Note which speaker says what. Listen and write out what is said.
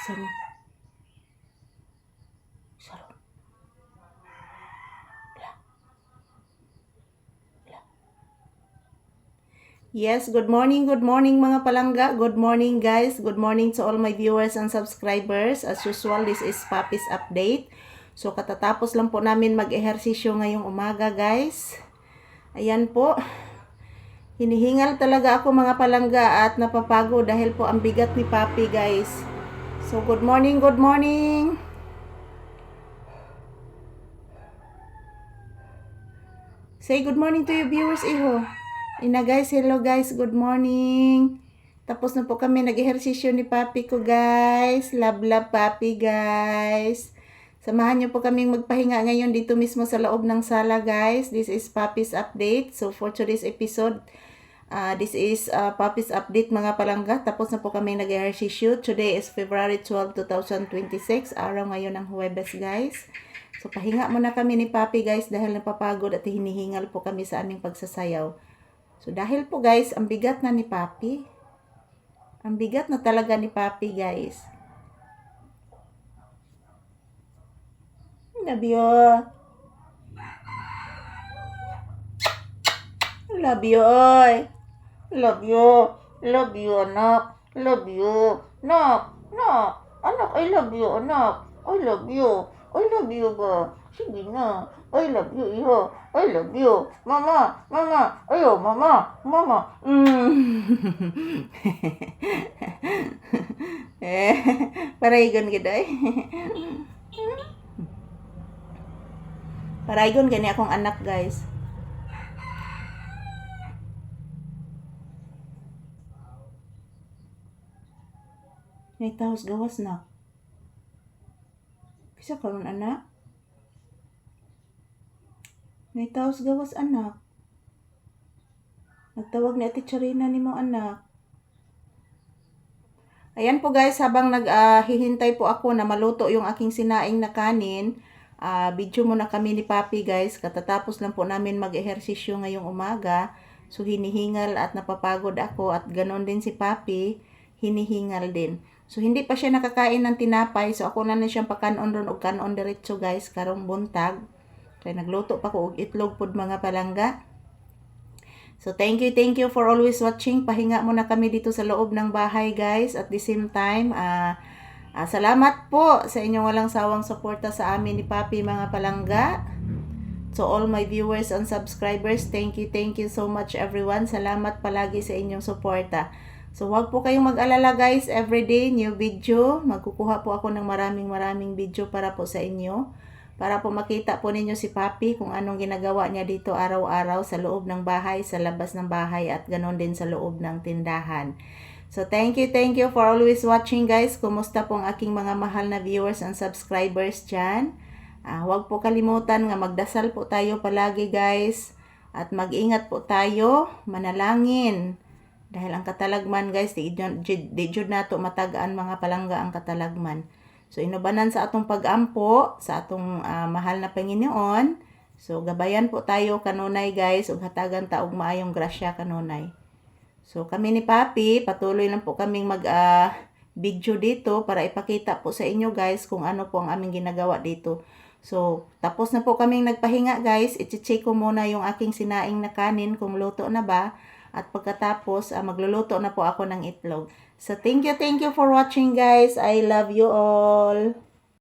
Speaker 1: Sarong. Sarong. Yes, good morning mga palangga. Good morning guys. Good morning to all my viewers and subscribers. As usual, this is Papi's Update. So katatapos lang po namin mag-ehersisyo ngayong umaga guys. Ayan po. Hinihingal talaga ako mga palangga at napapago dahil po ang bigat ni Papi guys. So good morning, good morning. Say good morning to your viewers, iho. Ina guys, hello guys, good morning. Tapos na po kami nag-ehersisyo ni Papi ko guys. Love Papi guys. Samahan niyo po kaming magpahinga ngayon dito mismo sa loob ng sala guys. This is Papi's Update. So for today's episode, this is Papi's Update mga palangga. Tapos na po kami nag-ehersisyo. Today is February 12, 2026. Araw ngayon ng Huwebes guys. So pahinga muna kami ni Papi guys dahil napapagod at hinihingal po kami sa aming pagsasayaw. So dahil po guys, ang bigat na ni Papi. Ang bigat na talaga ni Papi guys. Love you. Love you, oy. Love you. Love you, anak. Love you. Anak. Anak. Anak, I love you, anak. I love you. I love you ba? Sige na. I love you, iho. I love you. Mama. Mama. Ayo, mama. Mama. Paraygon gid ay. Paraygon gani akong anak guys. May taos gawas na. Kisa karon anak? May taos gawas anak. Nagtawag ni Ate Charina ni mo anak. Ayan po guys, habang naghihintay po ako na maluto yung aking sinaing na kanin, video muna kami ni Papi guys. Katatapos lang po namin mag-ehersisyo ngayong umaga. So hinihingal at napapagod ako at ganon din si Papi, hinihingal din. So hindi pa siya nakakain ng tinapay, so ako na siyang pakanon ron og kanon diretso guys karong buntag. Kaya nagluto pa ko og itlog pod mga palangga. So thank you for always watching. Pahinga muna kami dito sa loob ng bahay guys. At the same time, salamat po sa inyong walang sawang suporta sa amin ni Papi mga palangga. To all my viewers and subscribers, thank you so much everyone. Salamat palagi sa inyong suporta. So wag po kayong mag-alala guys, everyday new video. Magkukuha po ako ng maraming video para po sa inyo. Para po makita po ninyo si Papi kung anong ginagawa niya dito araw-araw sa loob ng bahay, sa labas ng bahay at ganon din sa loob ng tindahan. So thank you for always watching guys. Kumusta po ang aking mga mahal na viewers and subscribers dyan? Huwag po kalimutan nga magdasal po tayo palagi guys. At mag-ingat po tayo, manalangin. Dahil ang katalagman guys, di jud nato matagaan mga palangga ang katalagman. So inubanan sa atong pag-ampo, sa atong mahal na Panginoon. So gabayan po tayo kanunay guys, ug hatagan ta og maayong grasya kanunay. So kami ni Papi, patuloy lang po kaming video dito para ipakita po sa inyo guys kung ano po ang aming ginagawa dito. So tapos na po kaming nagpahinga guys, i-check ko muna yung aking sinaing na kanin kung luto na ba. At pagkatapos, magluluto na po ako ng itlog. So, thank you for watching guys. I love you all.